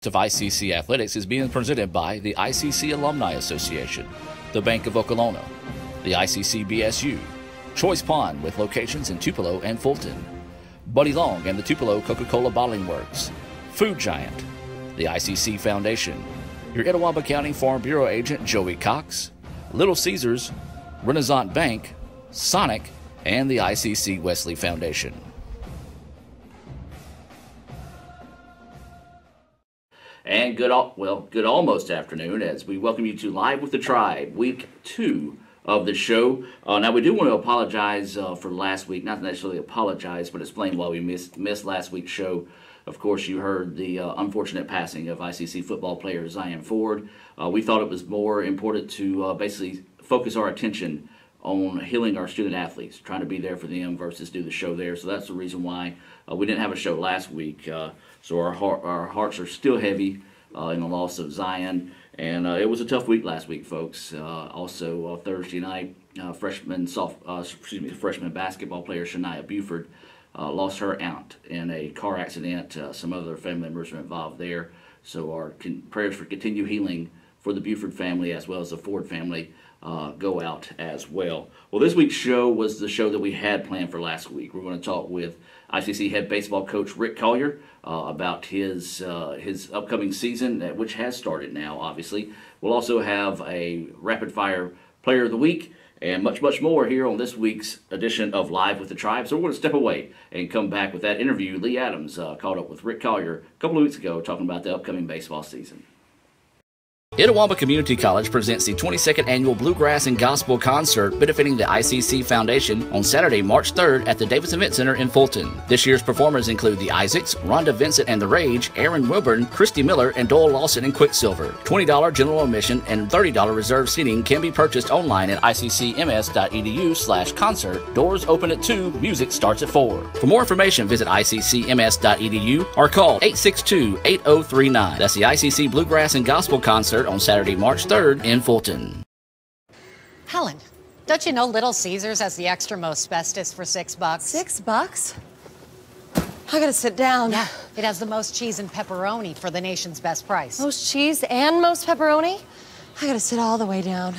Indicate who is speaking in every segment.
Speaker 1: of ICC Athletics is being presented by the ICC Alumni Association, the Bank of Okolona, the ICC BSU, Choice Pond with locations in Tupelo and Fulton, Buddy Long and the Tupelo Coca-Cola Bottling Works, Food Giant, the ICC Foundation, your Etowah County Farm Bureau agent Joey Cox, Little Caesars, Renaissance Bank, Sonic, and the ICC Wesley Foundation. And good almost afternoon as we welcome you to Live with the Tribe, week 2 of the show. Now, we do want to apologize for last week. Not necessarily apologize, but explain why we missed last week's show. Of course, you heard the unfortunate passing of ICC football player Zion Ford. We thought it was more important to basically focus our attention on healing our student athletes, trying to be there for them versus do the show there. So that's the reason why we didn't have a show last week. So our hearts are still heavy in the loss of Zion. And it was a tough week last week, folks. Also, Thursday night, freshman basketball player Shania Buford lost her aunt in a car accident. Some other family members were involved there. So our prayers for continued healing for the Buford family as well as the Ford family go out as well. Well, this week's show was the show that we had planned for last week. We're going to talk with ICC head baseball coach Rick Collier about his upcoming season, which has started now, obviously. We'll also have a rapid-fire player of the week and much, much more here on this week's edition of Live with the Tribe. So we're going to step away and come back with that interview. Lee Adams caught up with Rick Collier a couple of weeks ago talking about the upcoming baseball season. Etowah Community College presents the 22nd Annual Bluegrass and Gospel Concert benefiting the ICC Foundation on Saturday, March 3rd at the Davis Event Center in Fulton. This year's performers include the Isaacs, Rhonda Vincent and the Rage, Aaron Wilburn, Christy Miller, and Doyle Lawson and Quicksilver. $20 general admission and $30 reserved seating can be purchased online at iccms.edu/concert. Doors open at 2, music starts at 4. For more information, visit iccms.edu or call 862-8039. That's the ICC Bluegrass and Gospel Concert on Saturday, March 3rd in Fulton.
Speaker 2: Helen, don't you know Little Caesars has the extra most bestest for $6?
Speaker 3: $6? I gotta sit down.
Speaker 2: Yeah, it has the most cheese and pepperoni for the nation's best price.
Speaker 3: Most cheese and most pepperoni? I gotta sit all the way down.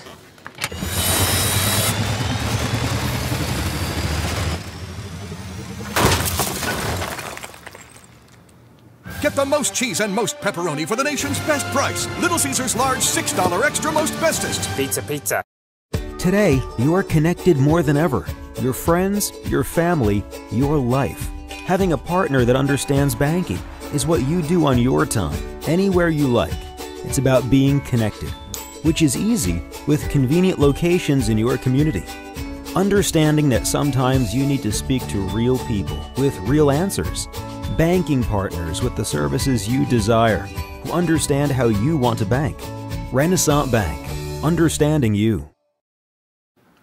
Speaker 4: Get the most cheese and most pepperoni for the nation's best price. Little Caesars large $6 extra most bestest.
Speaker 5: Pizza, pizza.
Speaker 6: Today, you are connected more than ever. Your friends, your family, your life. Having a partner that understands banking is what you do on your time, anywhere you like. It's about being connected, which is easy with convenient locations in your community. Understanding that sometimes you need to speak to real people with real answers. Banking partners with the services you desire, who understand how you want to bank. Renaissance Bank, understanding you.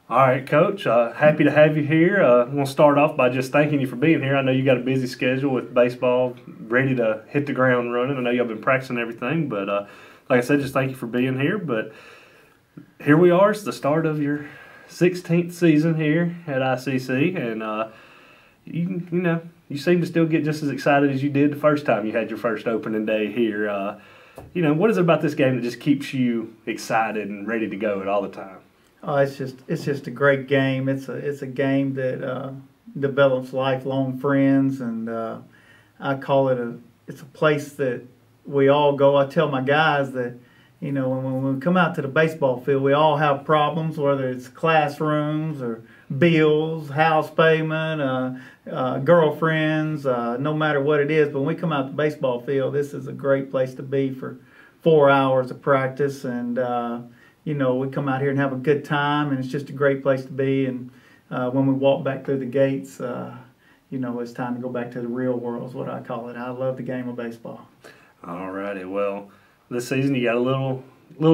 Speaker 7: All right, Coach, happy to have you here. I'm going to start off by just thanking you for being here. I know you got a busy schedule with baseball, ready to hit the ground running. I know y'all been practicing everything, but like I said, just thank you for being here. But here we are. It's the start of your 16th season here at ICC, and you seem to still get just as excited as you did the first time you had your first opening day here. What is it about this game that just keeps you excited and ready to go all the time?
Speaker 8: Oh, it's just a great game. It's a game that develops lifelong friends, and I call it it's a place that we all go. I tell my guys that when we come out to the baseball field, we all have problems, whether it's classrooms or bills, house payment, girlfriends, no matter what it is. But when we come out to the baseball field, this is a great place to be for 4 hours of practice, and we come out here and have a good time, and it's just a great place to be. And when we walk back through the gates, it's time to go back to the real world is what I call it. I love the game of baseball.
Speaker 7: All righty. Well, this season you got a little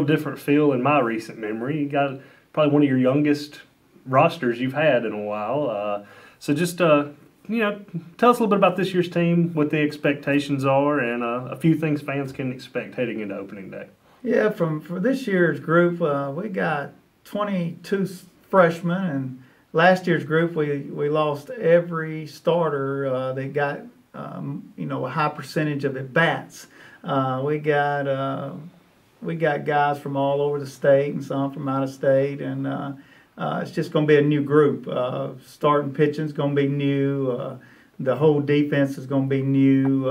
Speaker 7: different feel in my recent memory. You got probably one of your youngest rosters you've had in a while. So just tell us a little bit about this year's team, what the expectations are, and a few things fans can expect heading into opening day.
Speaker 8: Yeah, for this year's group, we got 22 freshmen, and last year's group we lost every starter. They got a high percentage of at bats. We got guys from all over the state and some from out of state, and it's just going to be a new group. Starting pitching is going to be new. The whole defense is going to be new.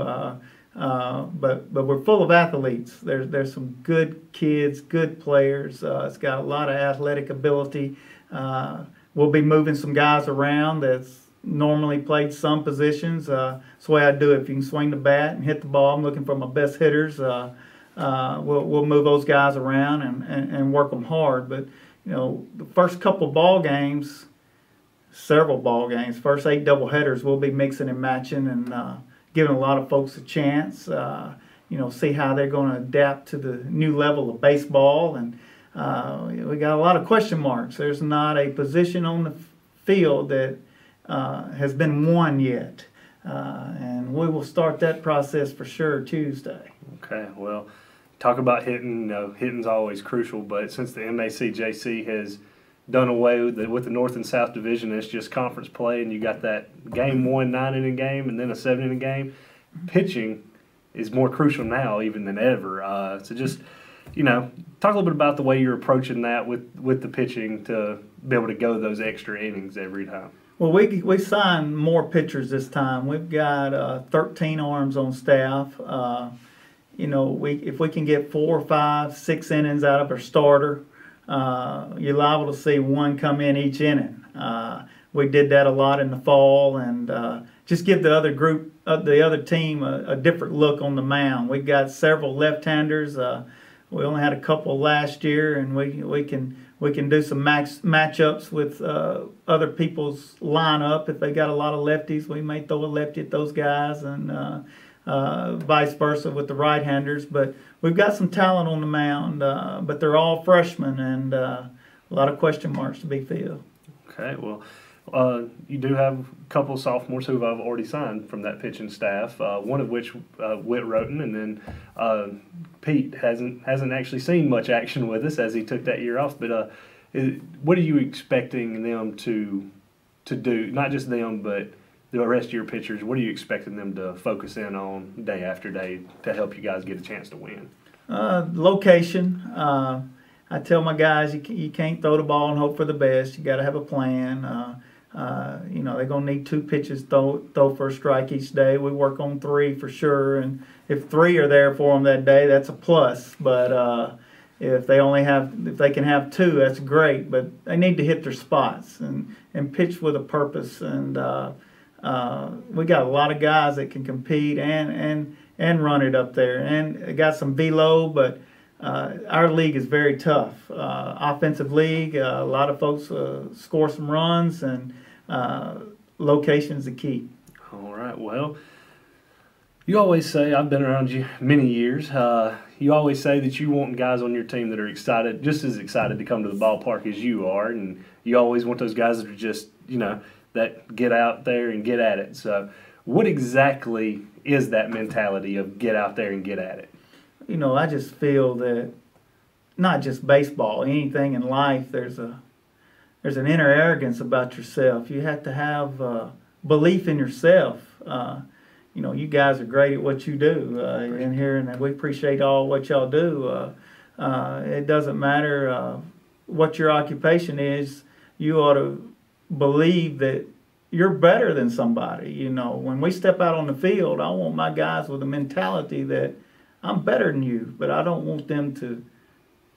Speaker 8: But we're full of athletes. There's some good kids, good players. It's got a lot of athletic ability. We'll be moving some guys around that's normally played some positions. That's the way I do it. If you can swing the bat and hit the ball, I'm looking for my best hitters. We'll move those guys around and work them hard. But the first couple ball games, several ball games, first 8 doubleheaders, we'll be mixing and matching and giving a lot of folks a chance. See how they're going to adapt to the new level of baseball. And we got a lot of question marks. There's not a position on the field that has been won yet. And we will start that process for sure Tuesday.
Speaker 7: Okay, well, talk about hitting. Hitting's always crucial, but since the MACJC has done away with the North and South Division, it's just conference play, and you got that game 1 9-inning game and then a 7-inning game. Pitching is more crucial now even than ever. So just talk a little bit about the way you're approaching that with the pitching to be able to go those extra innings every time.
Speaker 8: Well, we signed more pitchers this time. We've got 13 arms on staff. If we can get 4, 5, 6 innings out of our starter, you're liable to see one come in each inning. We did that a lot in the fall, and just give the other group, the other team, a different look on the mound. We've got several left-handers. We only had a couple last year, and we can do some matchups with other people's lineup. If they got a lot of lefties, we may throw a lefty at those guys, and vice versa with the right-handers. But we've got some talent on the mound, but they're all freshmen, and a lot of question marks to be filled.
Speaker 7: Okay, well, you do have a couple of sophomores who have already signed from that pitching staff, one of which, Whit Roten, and then Pete hasn't actually seen much action with us as he took that year off. But what are you expecting them to do? Not just them, but the rest of your pitchers. What are you expecting them to focus in on day after day to help you guys get a chance to win?
Speaker 8: Location. I tell my guys you can't throw the ball and hope for the best. You got to have a plan. They're going to need 2 pitches throw for a strike each day. We work on 3 for sure, and if 3 are there for them that day, that's a plus. But if they can have 2, that's great. But they need to hit their spots and pitch with a purpose. And we got a lot of guys that can compete and run it up there, and got some velo, but. Our league is very tough. Offensive league, a lot of folks score some runs, and location is the key.
Speaker 7: All right, well, you always say, I've been around you many years, you always say that you want guys on your team that are excited, just as excited to come to the ballpark as you are, and you always want those guys that are just, that get out there and get at it. So what exactly is that mentality of get out there and get at it?
Speaker 8: I just feel that not just baseball, anything in life, there's an inner arrogance about yourself. You have to have belief in yourself. You guys are great at what you do in here, and we appreciate all what y'all do. It doesn't matter what your occupation is. You ought to believe that you're better than somebody. When we step out on the field, I want my guys with a mentality that I'm better than you, but I don't want them to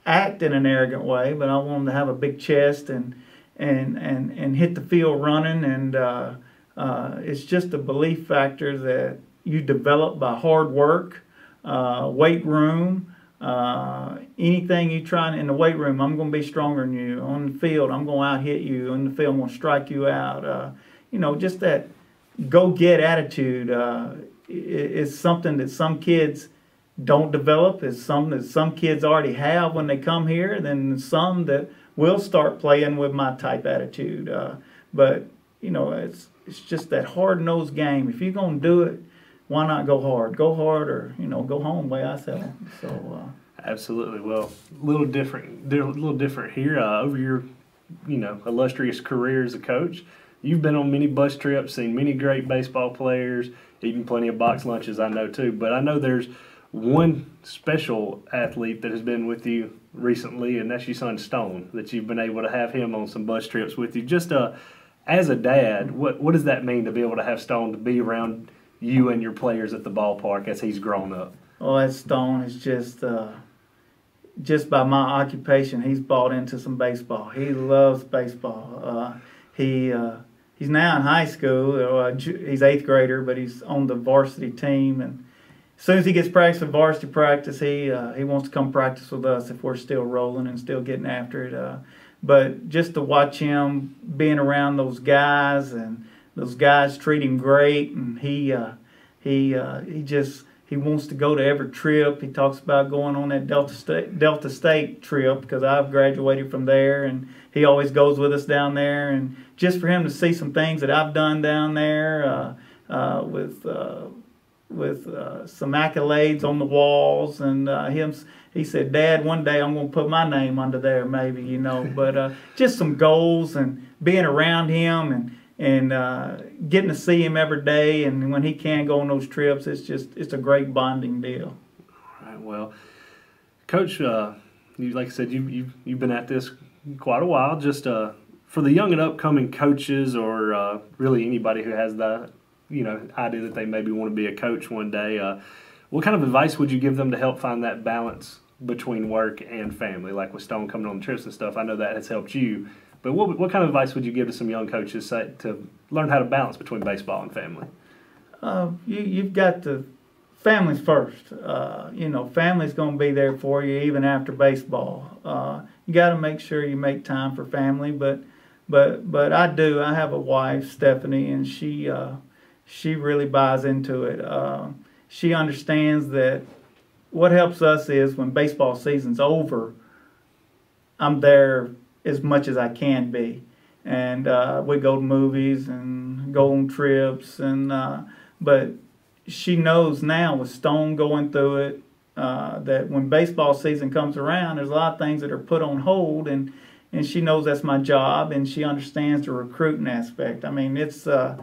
Speaker 8: act in an arrogant way. But I want them to have a big chest and hit the field running. And it's just a belief factor that you develop by hard work, weight room, anything you try in the weight room. I'm going to be stronger than you. On the field, I'm going to out hit you. On the field, I'm going to strike you out. Just that go get attitude is something that some kids don't develop. Is something that some kids already have when they come here, then some that will start playing with my type attitude. But it's just that hard-nosed game. If you're going to do it, why not go hard? Go hard, or go home, way I say. So
Speaker 7: absolutely. Well, a little different here. Over your illustrious career as a coach, you've been on many bus trips, seen many great baseball players, eaten plenty of box lunches, I know too. But I know there's one special athlete that has been with you recently, and that's your son Stone, that you've been able to have him on some bus trips with you. Just as a dad, what does that mean to be able to have Stone to be around you and your players at the ballpark as he's grown up?
Speaker 8: Oh, that Stone is just by my occupation, he's bought into some baseball. He loves baseball. He's now in high school. He's 8th grader, but he's on the varsity team. And as soon as he gets practice at varsity practice, he wants to come practice with us if we're still rolling and still getting after it. But just to watch him being around those guys, and those guys treat him great, and he wants to go to every trip. He talks about going on that Delta State trip because I've graduated from there, and he always goes with us down there. And just for him to see some things that I've done down there with some accolades on the walls, and he said, "Dad, one day I'm going to put my name under there, maybe, you know." But just some goals and being around him and getting to see him every day, and when he can go on those trips, it's a great bonding deal.
Speaker 7: All right, well, Coach, like I said, you've been at this quite a while. Just for the young and upcoming coaches, or really anybody who has the idea that they maybe want to be a coach one day, what kind of advice would you give them to help find that balance between work and family? Like with Stone coming on the trips and stuff, I know that has helped you. But what kind of advice would you give to some young coaches to learn how to balance between baseball and family?
Speaker 8: You've got to families first. Family's going to be there for you even after baseball. You got to make sure you make time for family. But I do. I have a wife, Stephanie, and she really buys into it. She understands that what helps us is when baseball season's over, I'm there as much as I can be, and we go to movies and go on trips, and but she knows now with Stone going through it that when baseball season comes around, there's a lot of things that are put on hold, and she knows that's my job, and she understands the recruiting aspect. I mean, it's 4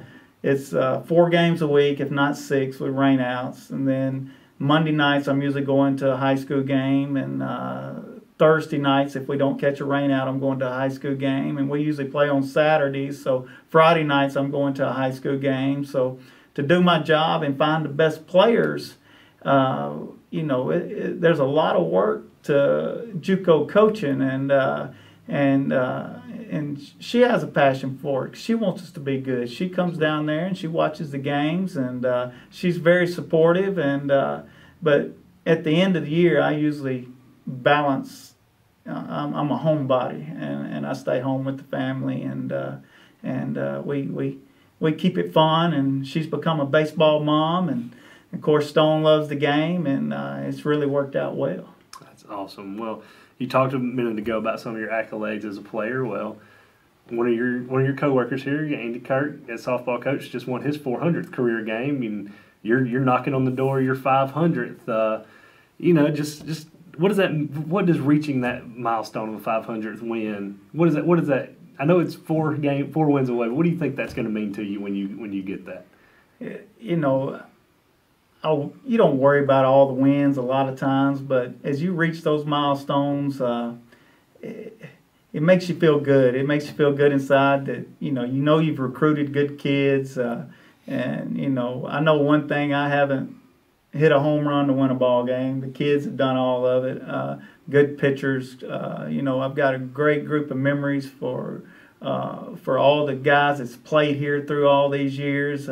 Speaker 8: games a week, if not 6, with rainouts, and then Monday nights I'm usually going to a high school game, and Thursday nights, if we don't catch a rain out, I'm going to a high school game, and we usually play on Saturdays. So Friday nights, I'm going to a high school game. So to do my job and find the best players, there's a lot of work to JUCO coaching, and she has a passion for it. She wants us to be good. She comes down there and she watches the games, and she's very supportive. And but at the end of the year, I usually balance. I'm a homebody, and I stay home with the family, and we keep it fun. And she's become a baseball mom, and of course Stone loves the game, and it's really worked out well.
Speaker 7: That's awesome. Well, you talked a minute ago about some of your accolades as a player. Well, one of your coworkers here, Andy Kirk, as softball coach, just won his 400th career game, and you're knocking on the door of your 500th. Just what does reaching that milestone of a 500th win? What is that? I know it's 4 wins away. But what do you think that's going to mean to you when you get that?
Speaker 8: You don't worry about all the wins a lot of times, but as you reach those milestones, it makes you feel good. It makes you feel good inside that you've recruited good kids, and I know one thing: I haven't hit a home run to win a ball game. The kids have done all of it. Good pitchers. I've got a great group of memories for all the guys that's played here through all these years.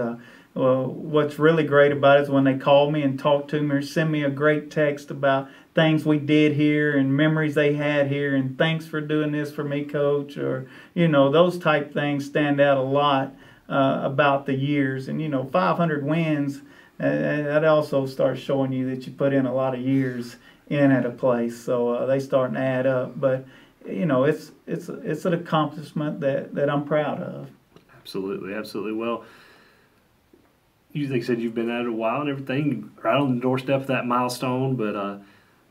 Speaker 8: What's really great about it is when they call me and talk to me or send me a great text about things we did here and memories they had here, and thanks for doing this for me, Coach, or those type things stand out a lot about the years. And 500 wins. That also starts showing you that you put in a lot of years in at a place, so they starting to add up. But it's an accomplishment that I'm proud of.
Speaker 7: Absolutely, absolutely. Well, you said you've been at it a while and everything, right on the doorstep of that milestone. But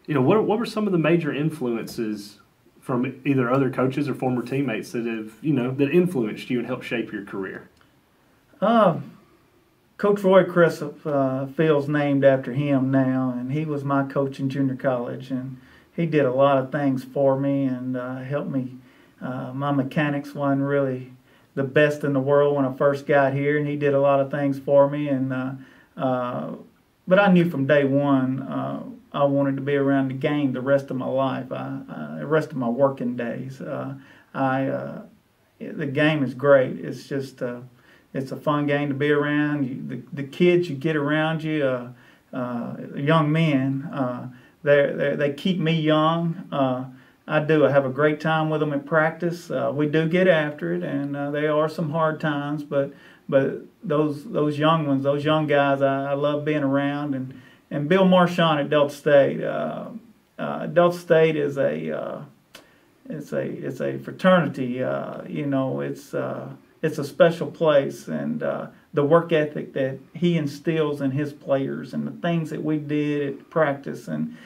Speaker 7: what were some of the major influences from either other coaches or former teammates that have that influenced you and helped shape your career?
Speaker 8: Coach Roy Crescent Field's named after him now, and he was my coach in junior college, and he did a lot of things for me and helped me. My mechanics wasn't really the best in the world when I first got here, and he did a lot of things for me. And but I knew from day one I wanted to be around the game the rest of my life, the rest of my working days. The game is great. It's just it's a fun game to be around. The kids you get around you, young men, they keep me young. I have a great time with them at practice. We do get after it, and they are some hard times. But those young ones, those young guys, I love being around. And Bill Marchand at Delta State. Delta State is it's a fraternity. It's a special place, and the work ethic that he instills in his players, and the things that we did at practice, and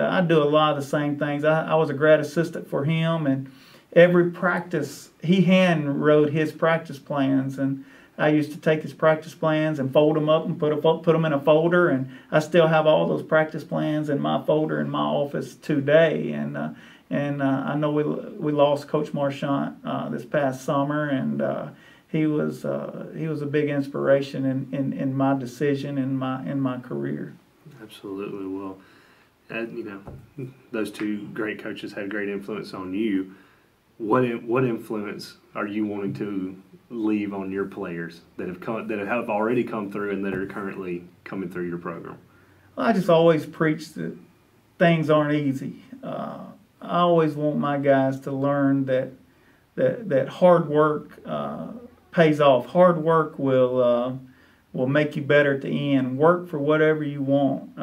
Speaker 8: I do a lot of the same things. I was a grad assistant for him, and every practice he hand wrote his practice plans, and I used to take his practice plans and fold them up and put them in a folder, and I still have all those practice plans in my folder in my office today. And I know we lost Coach Marchand this past summer, and he was a big inspiration in my decision in my career.
Speaker 7: Absolutely. Well, those two great coaches had great influence on you. What influence are you wanting to leave on your players that have already come through and that are currently coming through your program?
Speaker 8: Well, I just always preach that things aren't easy. I always want my guys to learn that hard work pays off. Hard work will make you better at the end. Work for whatever you want.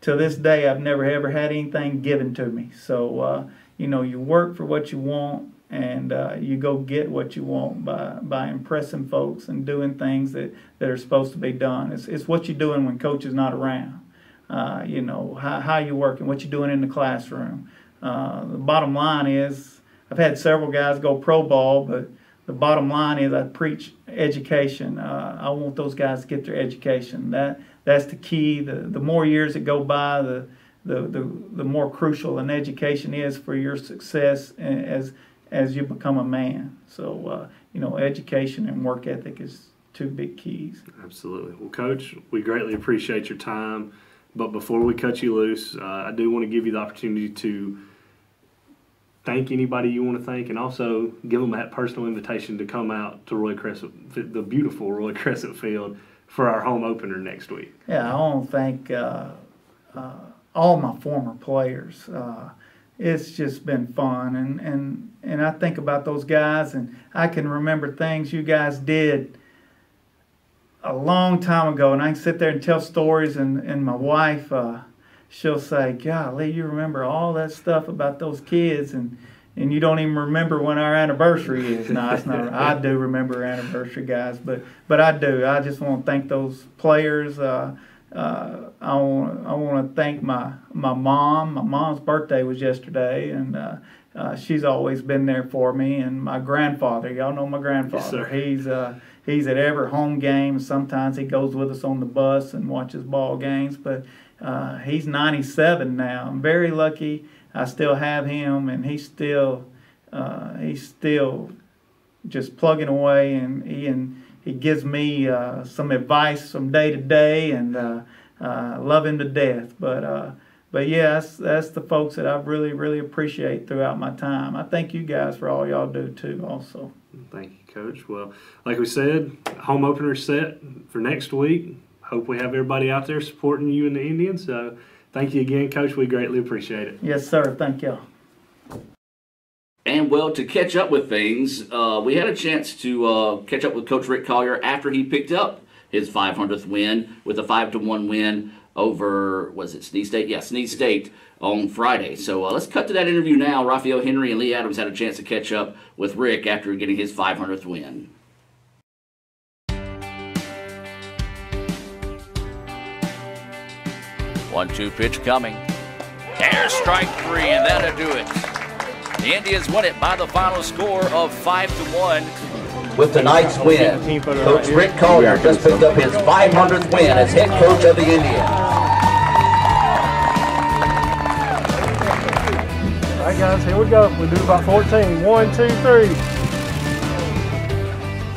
Speaker 8: To this day, I've never ever had anything given to me. So you work for what you want, and you go get what you want by impressing folks and doing things that are supposed to be done. It's what you're doing when coach is not around. How you working, what you're doing in the classroom. The bottom line is, I've had several guys go pro ball, but the bottom line is I preach education. I want those guys to get their education. That's the key. The more years that go by, the more crucial an education is for your success as you become a man. So education and work ethic is two big keys.
Speaker 7: Absolutely. Well, Coach, we greatly appreciate your time. But before we cut you loose, I do want to give you the opportunity to thank anybody you want to thank, and also give them that personal invitation to come out to the beautiful Roy Crescent Field for our home opener next week.
Speaker 8: Yeah, I want to thank all my former players. It's just been fun, and I think about those guys, and I can remember things you guys did a long time ago, and I can sit there and tell stories, and my wife, she'll say, golly, you remember all that stuff about those kids, and you don't even remember when our anniversary is. No, it's not. I do remember our anniversary, guys, but I do. I just want to thank those players. I want to thank my mom. My mom's birthday was yesterday, and she's always been there for me. And my grandfather, y'all know my grandfather. Yes, he's at every home game. Sometimes he goes with us on the bus and watches ball games. But he's 97 now. I'm very lucky. I still have him, and he's still just plugging away, and he gives me some advice from day to day, and love him to death. But yeah, that's the folks that I really, really appreciate throughout my time. I thank you guys for all y'all do too also.
Speaker 7: Thank you, Coach. Well, like we said, home opener set for next week. Hope we have everybody out there supporting you and the Indians. So thank you again, Coach. We greatly appreciate it.
Speaker 8: Yes, sir. Thank y'all.
Speaker 1: And, well, to catch up with things, we had a chance to catch up with Coach Rick Collier after he picked up his 500th win with a 5-1 win over, was it Snead State? Yeah, Snead State on Friday. So let's cut to that interview now. Raphael Henry and Lee Adams had a chance to catch up with Rick after getting his 500th win.
Speaker 5: 1-2 pitch coming. There's strike three, and that'll do it. The Indians win it by the final score of 5-1.
Speaker 1: with tonight's win. Coach Rick Collier just picked up his 500th win as head coach of the Indians.
Speaker 7: All right, guys, here we go. We'll do about 14. 1, 2, 3.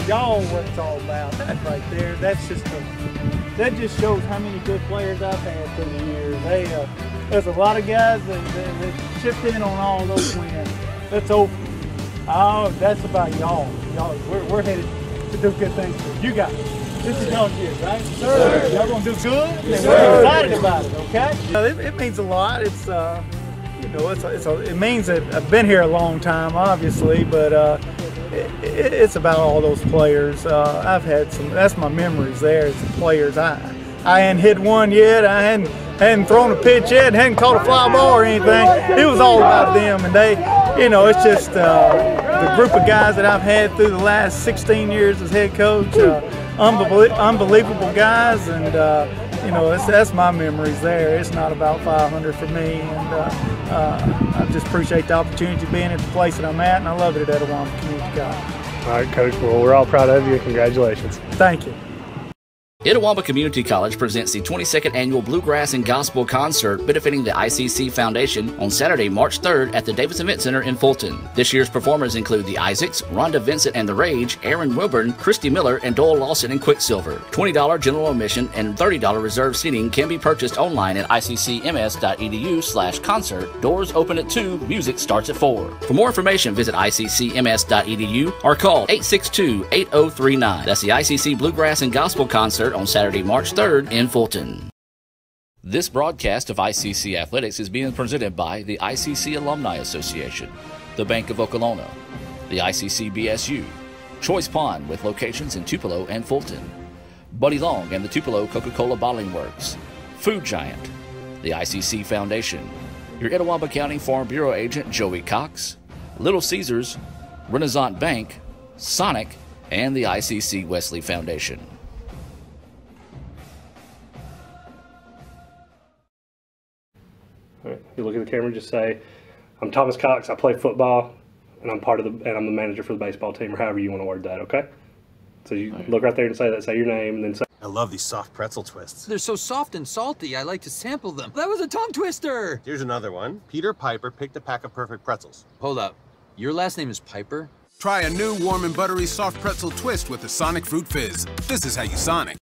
Speaker 8: Y'all what it's all about. That right there, that just shows how many good players I've had through the years. There's a lot of guys that chipped in on all those wins. That's over. Oh, that's about y'all. We're headed to do good things for you guys. This is y'all's year, right? Sir. Y'all gonna do good? Yes, we're excited about it, okay? It means a lot. It's you know, it means that I've been here a long time, obviously, but it's about all those players. I've had some. That's my memories. There, it's the players. I hadn't hit one yet. I hadn't thrown a pitch yet. Hadn't caught a fly ball or anything. It was all about them, and they, you know, it's just the group of guys that I've had through the last 16 years as head coach. Unbelievable guys, and you know, that's my memories there. It's not about 500 for me, and I just appreciate the opportunity of being at the place that I'm at, and I love it at Etowah Community College.
Speaker 7: All right, Coach. Well, we're all proud of you. Congratulations.
Speaker 8: Thank you.
Speaker 1: Itawamba Community College presents the 22nd Annual Bluegrass and Gospel Concert benefiting the ICC Foundation on Saturday, March 3rd at the Davis Event Center in Fulton. This year's performers include the Isaacs, Rhonda Vincent and the Rage, Aaron Wilburn, Christy Miller, and Doyle Lawson and Quicksilver. $20 general admission and $30 reserved seating can be purchased online at iccms.edu/concert. Doors open at 2, music starts at 4. For more information, visit iccms.edu or call 862-8039. That's the ICC Bluegrass and Gospel Concert on Saturday, March 3rd in Fulton. This broadcast of ICC Athletics is being presented by the ICC Alumni Association, the Bank of Okolona, the ICC BSU, Choice Pond with locations in Tupelo and Fulton, Buddy Long and the Tupelo Coca-Cola Bottling Works, Food Giant, the ICC Foundation, your Itawamba County Farm Bureau agent Joey Cox, Little Caesars, Renaissance Bank, Sonic, and the ICC Wesley Foundation.
Speaker 7: All right. You look at the camera and just say, I'm Thomas Cox, I play football, and I'm I'm the manager for the baseball team, or however you want to word that, okay? So you look right there and say that, say your name, and then say,
Speaker 9: I love these soft pretzel twists.
Speaker 10: They're so soft and salty, I like to sample them. That was a tongue twister!
Speaker 9: Here's another one. Peter Piper picked a pack of perfect pretzels.
Speaker 10: Hold up. Your last name is Piper?
Speaker 11: Try a new warm and buttery soft pretzel twist with the Sonic Fruit Fizz. This is how you Sonic.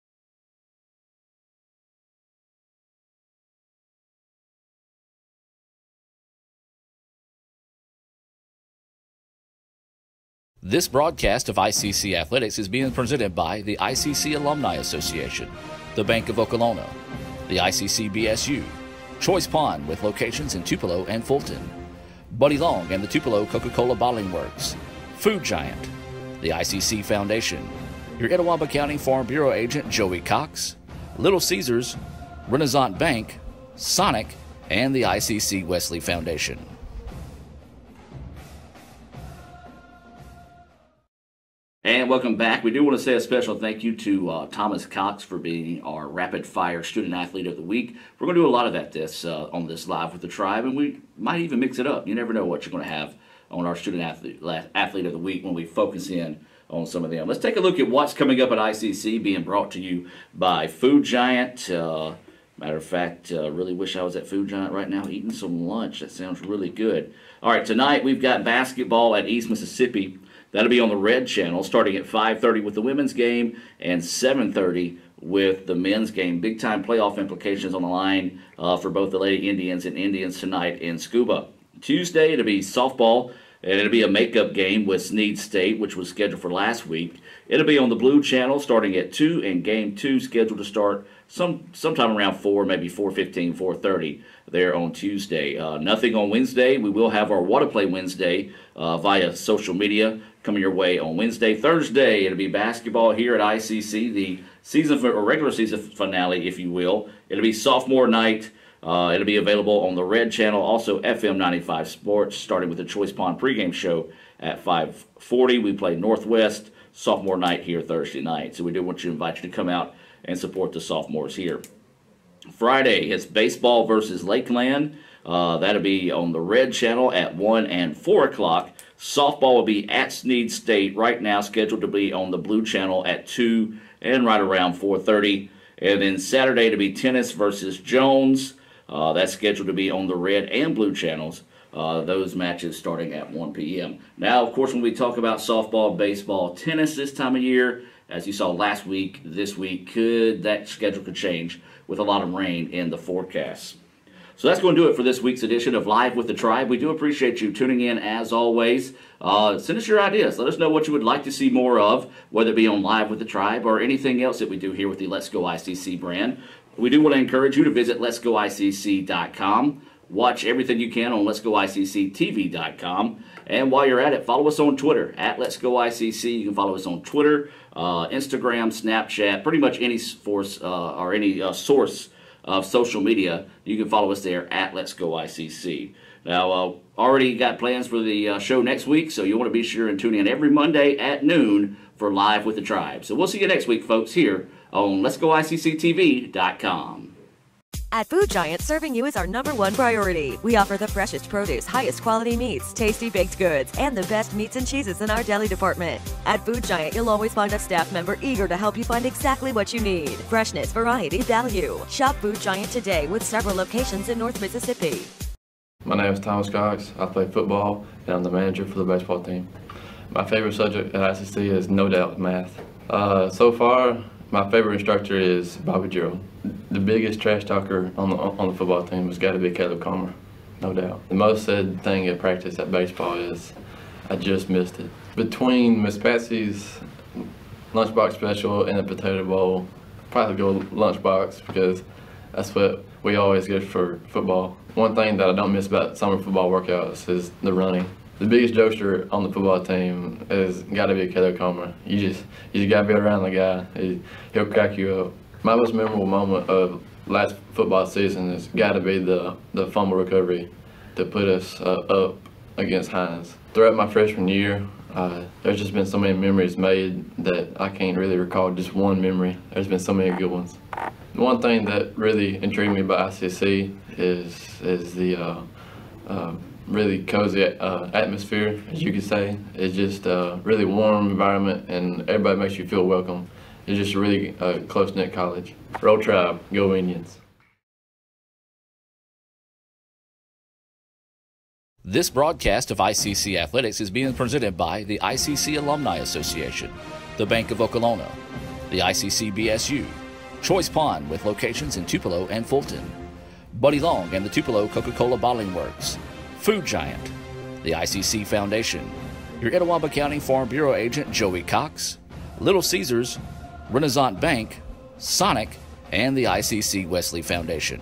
Speaker 1: This broadcast of ICC Athletics is being presented by the ICC Alumni Association, the Bank of Okolona, the ICC BSU, Choice Pond with locations in Tupelo and Fulton, Buddy Long and the Tupelo Coca-Cola Bottling Works, Food Giant, the ICC Foundation, your Itawamba County Farm Bureau agent Joey Cox, Little Caesars, Renaissance Bank, Sonic, and the ICC Wesley Foundation. And welcome back. We do want to say a special thank you to Thomas Cox for being our Rapid Fire Student Athlete of the Week. We're going to do a lot of that on this Live with the Tribe, and we might even mix it up. You never know what you're going to have on our Student Athlete of the Week when we focus in on some of them. Let's take a look at what's coming up at ICC, being brought to you by Food Giant. Matter of fact, really wish I was at Food Giant right now eating some lunch. That sounds really good. All right, tonight we've got basketball at East Mississippi. That'll be on the Red Channel starting at 5:30 with the women's game and 7:30 with the men's game. Big-time playoff implications on the line for both the Lady Indians and Indians tonight in Scuba. Tuesday, it'll be softball, and it'll be a makeup game with Snead State, which was scheduled for last week. It'll be on the Blue Channel starting at 2, and Game 2 scheduled to start sometime around 4, maybe 4:15, 4:30 there on Tuesday. Nothing on Wednesday. We will have our Water Play Wednesday via social media coming your way on Wednesday. Thursday, it'll be basketball here at ICC, the regular season finale, if you will. It'll be sophomore night. It'll be available on the Red Channel, also FM 95 Sports, starting with the Choice Pond pregame show at 5:40. We play Northwest sophomore night here Thursday night. So we do want to invite you to come out and support the sophomores here. Friday, it's baseball versus Lakeland. That'll be on the Red Channel at 1 and 4 o'clock. Softball will be at Snead State right now, scheduled to be on the Blue Channel at 2 and right around 4:30. And then Saturday to be tennis versus Jones. That's scheduled to be on the Red and Blue Channels. Those matches starting at 1 p.m. Now, of course, when we talk about softball, baseball, tennis this time of year, as you saw last week, this week, that schedule could change with a lot of rain in the forecast. So that's going to do it for this week's edition of Live with the Tribe. We do appreciate you tuning in as always. Send us your ideas. Let us know what you would like to see more of, whether it be on Live with the Tribe or anything else that we do here with the Let's Go ICC brand. We do want to encourage you to visit letsgoicc.com. Watch everything you can on letsgoicctv.com. And while you're at it, follow us on Twitter, at Let's Go ICC. You can follow us on Twitter, Instagram, Snapchat, pretty much any source of social media. You can follow us there at Let's Go ICC. Now, already got plans for the show next week, so you want to be sure and tune in every Monday at noon for Live with the Tribe. So we'll see you next week, folks, here on letsgoicctv.com.
Speaker 12: At Food Giant, serving you is our #1 priority. We offer the freshest produce, highest quality meats, tasty baked goods, and the best meats and cheeses in our deli department. At Food Giant, you'll always find a staff member eager to help you find exactly what you need. Freshness, variety, value. Shop Food Giant today with several locations in North Mississippi.
Speaker 13: My name is Thomas Cox. I play football, and I'm the manager for the baseball team. My favorite subject at ICC is no doubt math. So far, my favorite instructor is Bobby Gerald. The biggest trash talker on the football team has got to be Caleb Comer, no doubt. The most said thing at practice at baseball is, I just missed it. Between Miss Patsy's lunchbox special and the potato bowl, probably go lunchbox because that's what we always get for football. One thing that I don't miss about summer football workouts is the running. The biggest jokester on the football team has got to be Caleb Comer. You just got to be around the guy. He'll crack you up. My most memorable moment of last football season has got to be the fumble recovery to put us up against Hines. Throughout my freshman year, there's just been so many memories made that I can't really recall just one memory. There's been so many good ones. The one thing that really intrigued me about ICC is the really cozy atmosphere, as you could say. It's just a really warm environment and everybody makes you feel welcome. It's just a really close-knit college. Roll Tribe, go Indians.
Speaker 5: This broadcast of ICC Athletics is being presented by the ICC Alumni Association, the Bank of Okolona, the ICC BSU, Choice Pond with locations in Tupelo and Fulton, Buddy Long and the Tupelo Coca-Cola Bottling Works, Food Giant, the ICC Foundation, your Etowah County Farm Bureau agent Joey Cox, Little Caesars, Renaissance Bank, Sonic, and the ICC Wesley Foundation.